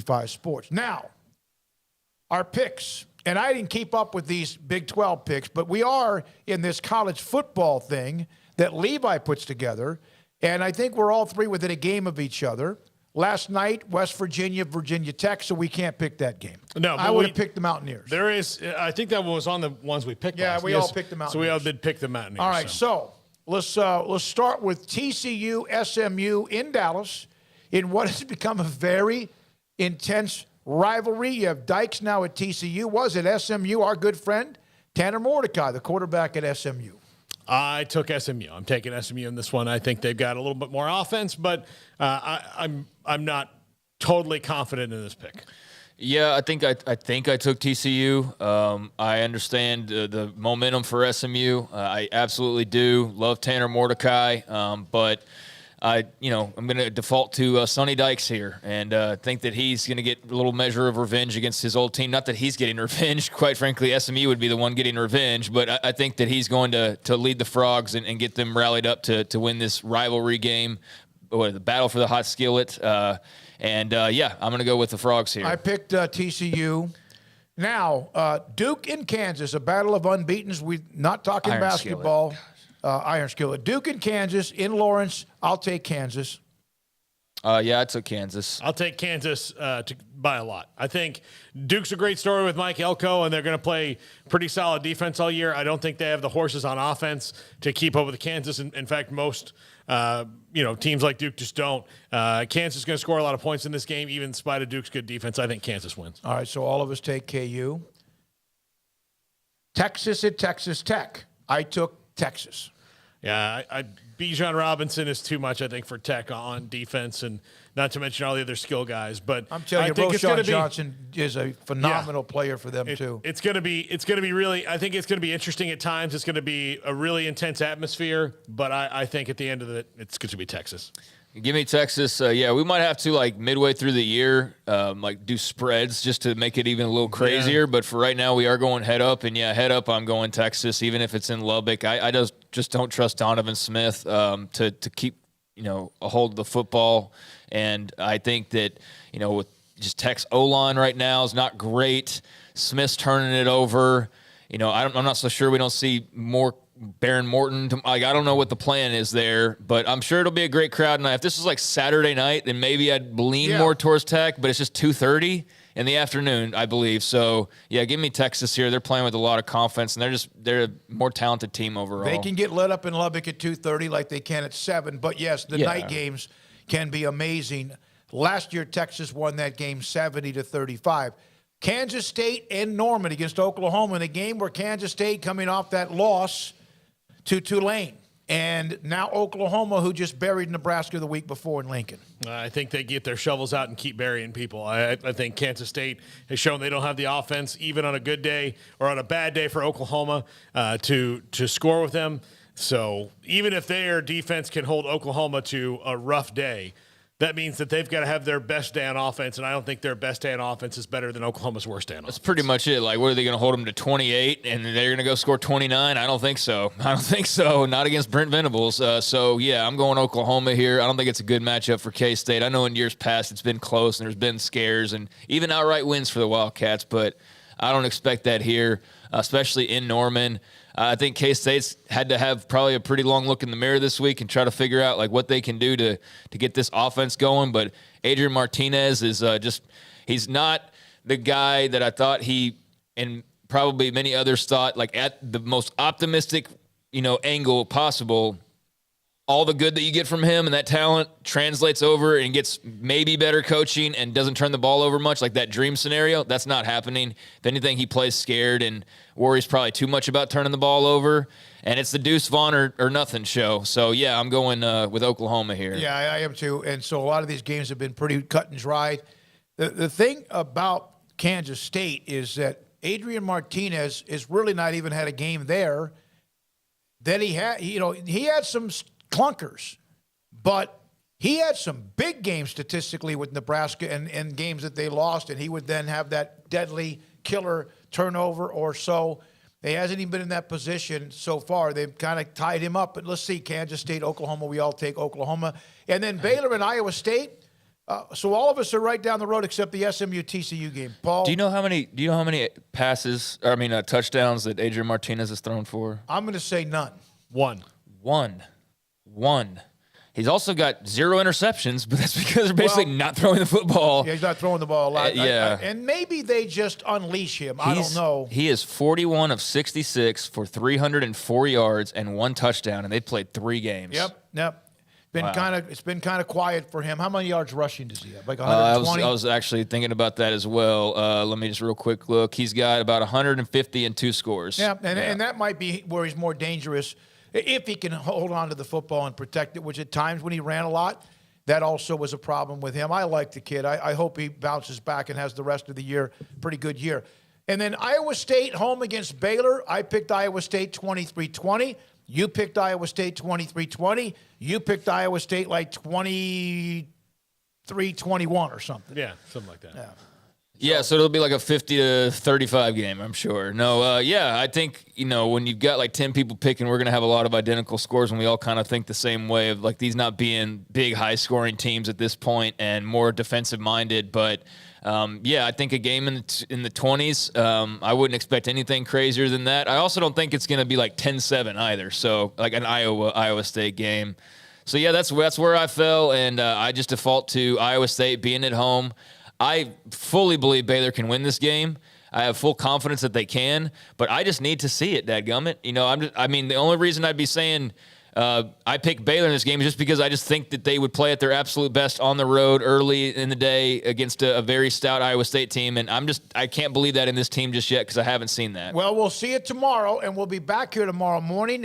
365 Sports. Now, our picks. And I didn't keep up with these Big 12 picks, but we are in this college football thing that Levi puts together. And I think we're all three within a game of each other. Last night, West Virginia, Virginia Tech, so we can't pick that game. No, I would have picked the Mountaineers. There is, I think that was on the ones we picked. Yeah, last. we all picked the Mountaineers. So we all did pick the Mountaineers. All right, so let's start with TCU, SMU in Dallas in what has become a very intense rivalry. You have Dykes now at TCU. Was it SMU, our good friend, Tanner Mordecai, the quarterback at SMU? I took SMU. I'm taking SMU in this one. I think they've got a little bit more offense, but I'm not totally confident in this pick. Yeah, I think I took TCU. I understand the momentum for SMU. I absolutely do. Love Tanner Mordecai, but I'm going to default to Sonny Dykes here and think that he's going to get a little measure of revenge against his old team. Not that he's getting revenge. Quite frankly, SMU would be the one getting revenge. But I think that he's going to lead the Frogs and get them rallied up to win this rivalry game, the battle for the hot skillet. I'm going to go with the Frogs here. I picked TCU. Now, Duke and Kansas, a battle of unbeatens. We're not talking Iron basketball. skillet. Iron skillet. Duke and Kansas in Lawrence. I'll take Kansas. I took Kansas. I'll take Kansas by a lot. I think Duke's a great story with Mike Elko, and they're going to play pretty solid defense all year. I don't think they have the horses on offense to keep up with Kansas. In fact, most teams like Duke just don't. Kansas is going to score a lot of points in this game, even in spite of Duke's good defense. I think Kansas wins. All right, so all of us take KU. Texas at Texas Tech. I took Texas. Yeah, Bijan Robinson is too much, I think, for Tech on defense, and not to mention all the other skill guys. But I'm telling you, Roshan Johnson is a phenomenal player for them too. It's going to be really. I think it's going to be interesting at times. It's going to be a really intense atmosphere. But I think at the end of it, it's going to be Texas. Give me Texas. We might have to midway through the year, do spreads just to make it even a little crazier. Yeah. But for right now, we are going head up, and head up. I'm going Texas, even if it's in Lubbock. I just don't trust Donovan Smith to keep a hold of the football, and I think that with just Tech's O-line right now is not great. Smith's turning it over. I'm not so sure we don't see more Baron Morton. I don't know what the plan is there, but I'm sure it'll be a great crowd night. If this was Saturday night, then maybe I'd lean more towards Tech, but it's just 2:30 in the afternoon, I believe. So, give me Texas here. They're playing with a lot of confidence, and they're a more talented team overall. They can get lit up in Lubbock at 2:30 like they can at 7, but yes, the night games can be amazing. Last year, Texas won that game 70-35. Kansas State and Norman against Oklahoma in a game where Kansas State coming off that loss to Tulane. And now Oklahoma, who just buried Nebraska the week before in Lincoln. I think they get their shovels out and keep burying people. I think Kansas State has shown they don't have the offense, even on a good day or on a bad day for Oklahoma, to score with them. So even if their defense can hold Oklahoma to a rough day, that means that they've got to have their best day on offense, and I don't think their best day on offense is better than Oklahoma's worst day on offense. That's pretty much it. What are they going to hold them to 28, and they're going to go score 29? I don't think so. Not against Brent Venables. I'm going Oklahoma here. I don't think it's a good matchup for K-State. I know in years past it's been close, and there's been scares and even outright wins for the Wildcats, but I don't expect that here, especially in Norman. I think K-State's had to have probably a pretty long look in the mirror this week and try to figure out what they can do to get this offense going. But Adrian Martinez is he's not the guy that I thought he and probably many others thought at the most optimistic, angle possible. All the good that you get from him and that talent translates over and gets maybe better coaching and doesn't turn the ball over much, like that dream scenario. That's not happening. If anything, he plays scared and worries probably too much about turning the ball over. And it's the Deuce Vaughn or nothing show. So, I'm going with Oklahoma here. Yeah, I am too. And so a lot of these games have been pretty cut and dried. The thing about Kansas State is that Adrian Martinez has really not even had a game there. That he had some clunkers, but he had some big games statistically with Nebraska and games that they lost, and he would then have that deadly killer turnover or so. He hasn't even been in that position so far. They've kind of tied him up, but let's see, Kansas State, Oklahoma, we all take Oklahoma. And then Baylor and Iowa State, So all of us are right down the road except the SMU TCU game. Paul, Do you know how many passes? Or, I mean, touchdowns that Adrian Martinez has thrown for? I'm going to say none. One. One. He's also got 0 interceptions, but that's because they're basically not throwing the football. Yeah, he's not throwing the ball a lot. Yeah. And maybe they just unleash him. I don't know. He is 41 of 66 for 304 yards and 1 touchdown, and they played 3 games. Yep. It's been kind of quiet for him. How many yards rushing does he have? Like I 120? was actually thinking about that as well. Let me just real quick look. He's got about 150 and 2 scores. Yeah, and that might be where he's more dangerous if he can hold on to the football and protect it, which at times when he ran a lot, that also was a problem with him. I like the kid. I hope he bounces back and has the rest of the year pretty good year. And then Iowa State home against Baylor. I picked Iowa State 23-20. You picked Iowa State 23-20. You picked Iowa State like 23-21 or something. Yeah, something like that. Yeah, so it'll be like a 50 to 35 game, I'm sure. No, I think, when you've got like 10 people picking, we're going to have a lot of identical scores, and we all kind of think the same way of like these not being big, high-scoring teams at this point and more defensive-minded. But, I think a game in the 20s, I wouldn't expect anything crazier than that. I also don't think it's going to be like 10-7 either, so like an Iowa State game. So, yeah, that's where I fell, and I just default to Iowa State being at home. I fully believe Baylor can win this game. I have full confidence that they can, but I just need to see it, dadgummit. The only reason I'd be saying I picked Baylor in this game is just because I just think that they would play at their absolute best on the road early in the day against a very stout Iowa State team, and I can't believe that in this team just yet because I haven't seen that. Well, we'll see it tomorrow, and we'll be back here tomorrow morning.